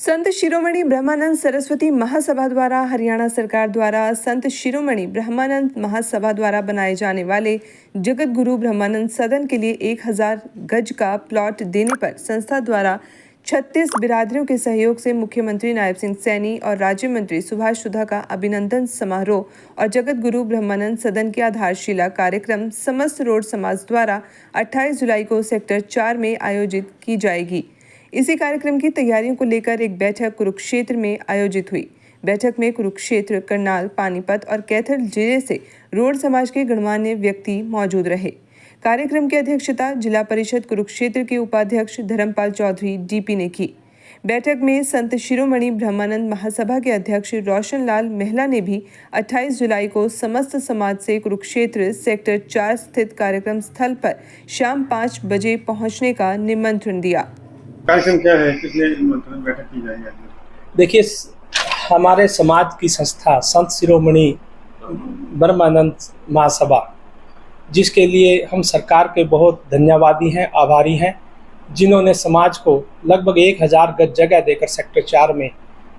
संत शिरोमणि ब्रह्मानंद सरस्वती महासभा द्वारा हरियाणा सरकार द्वारा संत शिरोमणि ब्रह्मानंद महासभा द्वारा बनाए जाने वाले जगत गुरु ब्रह्मानंद सदन के लिए 1000 गज का प्लॉट देने पर संस्था द्वारा 36 बिरादरियों के सहयोग से मुख्यमंत्री नायब सिंह सैनी और राज्य मंत्री सुभाष सुधा का अभिनंदन समारोह और जगत गुरु ब्रह्मानंद सदन की आधारशिला कार्यक्रम समस्त रोड समाज द्वारा 28 जुलाई को सेक्टर 4 में आयोजित की जाएगी। इसी कार्यक्रम की तैयारियों को लेकर एक बैठक कुरुक्षेत्र में आयोजित हुई। बैठक में कुरुक्षेत्र, करनाल, पानीपत और कैथल जिले से रोड समाज के गणमान्य व्यक्ति मौजूद रहे। कार्यक्रम की अध्यक्षता जिला परिषद कुरुक्षेत्र के उपाध्यक्ष धर्मपाल चौधरी डीपी ने की। बैठक में संत शिरोमणि ब्रह्मानंद महासभा के अध्यक्ष रोशन लाल मेहला ने भी 28 जुलाई को समस्त समाज से कुरुक्षेत्र सेक्टर 4 स्थित कार्यक्रम स्थल पर शाम 5 बजे पहुंचने का निमंत्रण दिया। कार्यक्रम क्या है, किसने बैठक की जाएगी? देखिए, हमारे समाज की संस्था संत शिरोमणि ब्रह्मानंद महासभा, जिसके लिए हम सरकार के बहुत धन्यवादी हैं, आभारी हैं, जिन्होंने समाज को लगभग 1000 गज जगह देकर सेक्टर 4 में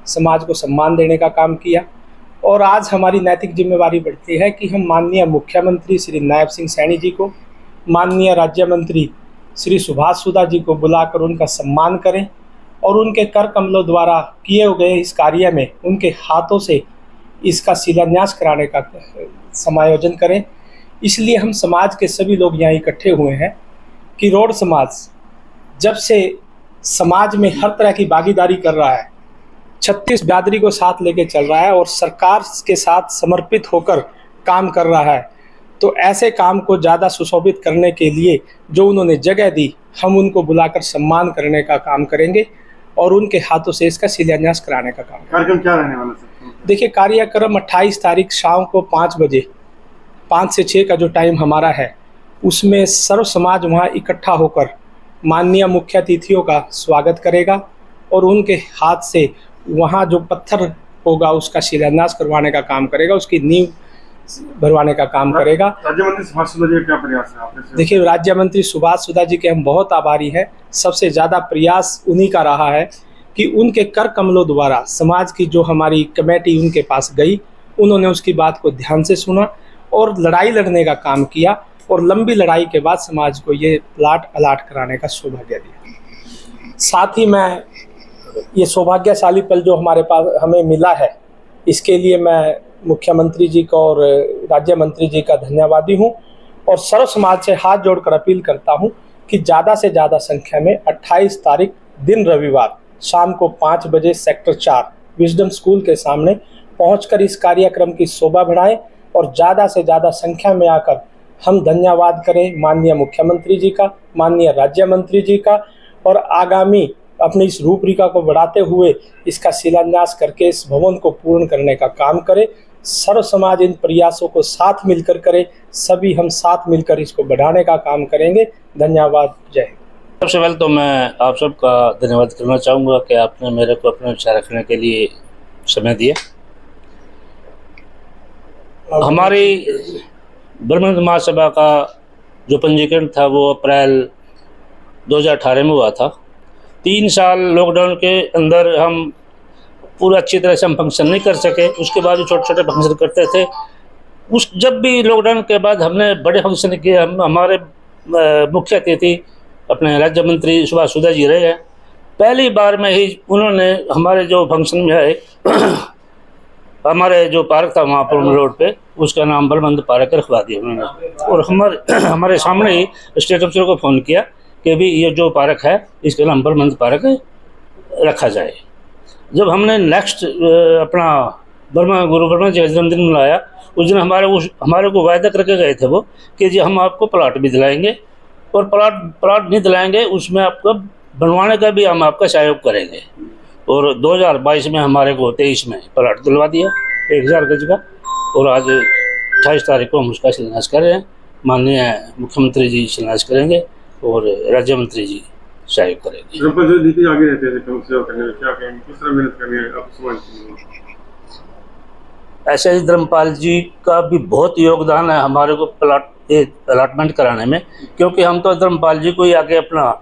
समाज को सम्मान देने का काम किया। और आज हमारी नैतिक जिम्मेवारी बढ़ती है कि हम माननीय मुख्यमंत्री श्री नायब सिंह सैनी जी को, माननीय राज्य मंत्री श्री सुभाष सुधा जी को बुलाकर उनका सम्मान करें और उनके कर कमलों द्वारा किए गए इस कार्य में उनके हाथों से इसका शिलान्यास कराने का समायोजन करें। इसलिए हम समाज के सभी लोग यहाँ इकट्ठे हुए हैं कि रोड समाज जब से समाज में हर तरह की भागीदारी कर रहा है, 36 बिरादरी को साथ लेके चल रहा है और सरकार के साथ समर्पित होकर काम कर रहा है, तो ऐसे काम को ज़्यादा सुशोभित करने के लिए जो उन्होंने जगह दी, हम उनको बुलाकर सम्मान करने का काम करेंगे और उनके हाथों से इसका शिलान्यास कराने का काम। कार्यक्रम क्या रहने वाला है? देखिए, कार्यक्रम 28 तारीख शाम को 5 बजे, 5 से 6 का जो टाइम हमारा है, उसमें सर्व समाज वहाँ इकट्ठा होकर माननीय मुख्य अतिथियों का स्वागत करेगा और उनके हाथ से वहाँ जो पत्थर होगा उसका शिलान्यास करवाने का काम करेगा, उसकी नींव भरवाने का काम करेगा। राज्य मंत्री सुभाष सुधा जी का क्या प्रयास है आपने? देखिए, राज्य मंत्री सुभाष सुधा जी के हम बहुत आभारी हैं। सबसे ज़्यादा प्रयास उन्हीं का रहा है कि उनके कर कमलों द्वारा समाज की जो हमारी कमेटी उनके पास गई, उन्होंने उसकी बात को ध्यान से सुना और लड़ाई लड़ने का काम किया और लंबी लड़ाई के बाद समाज को ये प्लाट अलाट कराने का सौभाग्य दिया। साथ ही मैं ये सौभाग्यशाली पल जो हमारे पास हमें मिला है, इसके लिए मैं मुख्यमंत्री जी का और राज्य मंत्री जी का धन्यवादी हूँ और सर्व समाज से हाथ जोड़कर अपील करता हूँ कि ज़्यादा से ज़्यादा संख्या में 28 तारीख दिन रविवार शाम को 5 बजे सेक्टर 4 विजडम स्कूल के सामने पहुंचकर इस कार्यक्रम की शोभा बढ़ाएं और ज़्यादा से ज़्यादा संख्या में आकर हम धन्यवाद करें माननीय मुख्यमंत्री जी का, माननीय राज्य मंत्री जी का, और आगामी अपनी इस रूपरेखा को बढ़ाते हुए इसका शिलान्यास करके इस भवन को पूर्ण करने का काम करे। सर्व समाज इन प्रयासों को साथ मिलकर करे, सभी हम साथ मिलकर इसको बढ़ाने का काम करेंगे। धन्यवाद। जय हिंद। सबसे पहले तो मैं आप सबका धन्यवाद करना चाहूँगा कि आपने मेरे को अपने विचार रखने के लिए समय दिया। हमारी ब्रह्मानंद महासभा का जो पंजीकरण था वो अप्रैल 2018 में हुआ था। 3 साल लॉकडाउन के अंदर हम पूरा अच्छी तरह से हम फंक्शन नहीं कर सके। उसके बाद जो छोटे छोटे फंक्शन करते थे, उस जब भी लॉकडाउन के बाद हमने बड़े फंक्शन किए। हमारे मुख्य अतिथि अपने राज्य मंत्री सुभाष सुधा जी रहे हैं। पहली बार में ही उन्होंने हमारे जो फंक्शन में है हमारे जो पार्क था वहाँ पर रोड पे, उसका नाम ब्रह्मानंद पार्क रखवा दिया उन्होंने। और हमारे सामने ही स्टेट अफसर को फ़ोन किया कि भी ये जो पार्क है इसका नाम ब्रह्मानंद पार्क रखा जाए। जब हमने नेक्स्ट अपना गुरु ब्रह्मा जी का जन्मदिन मनाया, उस दिन हमारे को वायदा करके गए थे वो कि जी हम आपको प्लाट भी दिलाएंगे और प्लाट नहीं दिलाएंगे, उसमें आपको बनवाने का भी हम आपका सहयोग करेंगे। और 2022 में हमारे को 23 में प्लाट दिलवा दिया 1000 गज का, और आज 28 तारीख को हम उसका शिलान्यास कर रहे हैं। माननीय मुख्यमंत्री जी शिलान्यास करेंगे और राज्य मंत्री जी सहयोग करेंगे। जो नीति आगे रहते थे सेवा करने में, क्या कहेंगे, किस तरह मेहनत करनी है आप समाज की? ऐसे ही धर्मपाल जी का भी बहुत योगदान है हमारे को प्लाट अलॉटमेंट कराने में, क्योंकि हम तो धर्मपाल जी को ही आगे अपना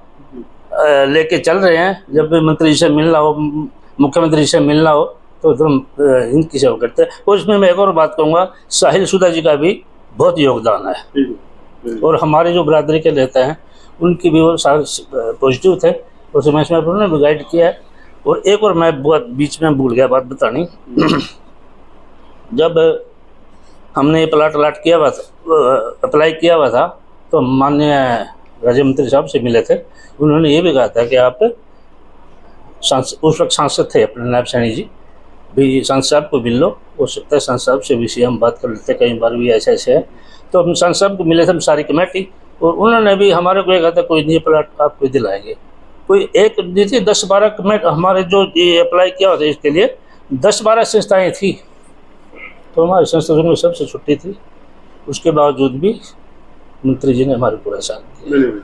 लेके चल रहे हैं। जब भी मंत्री जी से मिलना हो, मुख्यमंत्री से मिलना हो तो तुम इनकी सेवा करते हैं। और इसमें मैं एक और बात कहूँगा, साहिल सुधा जी का भी बहुत योगदान है, ठीक है, ठीक है। और हमारे जो बरादरी के नेता हैं उनकी भी वो पॉजिटिव थे, और सुमेश महफूज ने भी गाइड किया है। और एक और मैं बहुत बीच में भूल गया बात बतानी, जब हमने ये प्लाट अलाट किया हुआ था, अप्लाई किया हुआ था, तो माननीय राज्य मंत्री साहब से मिले थे। उन्होंने ये भी कहा था कि आप उस वक्त सांसद थे अपने नायब सैनी जी भी, सांसद साहब को मिल लो, हो सकता है सांसद साहब से भी हम बात कर लेते, कई बार भी ऐसे ऐसे है। तो हम सांसद साहब को मिले थे, हम सारी कमेटी, और उन्होंने भी हमारे को ये कहा था कोई नहीं प्लाट आपको दिलाएंगे। कोई एक दी थी, 10-12 कमेटी हमारे जो ये अप्लाई किया होता इसके लिए 10-12 संस्थाएँ थी, तो हमारी संस्था में सबसे छुट्टी थी। उसके बावजूद भी मंत्री जी ने हमारे पूरा साथ दिया। नहीं, नहीं।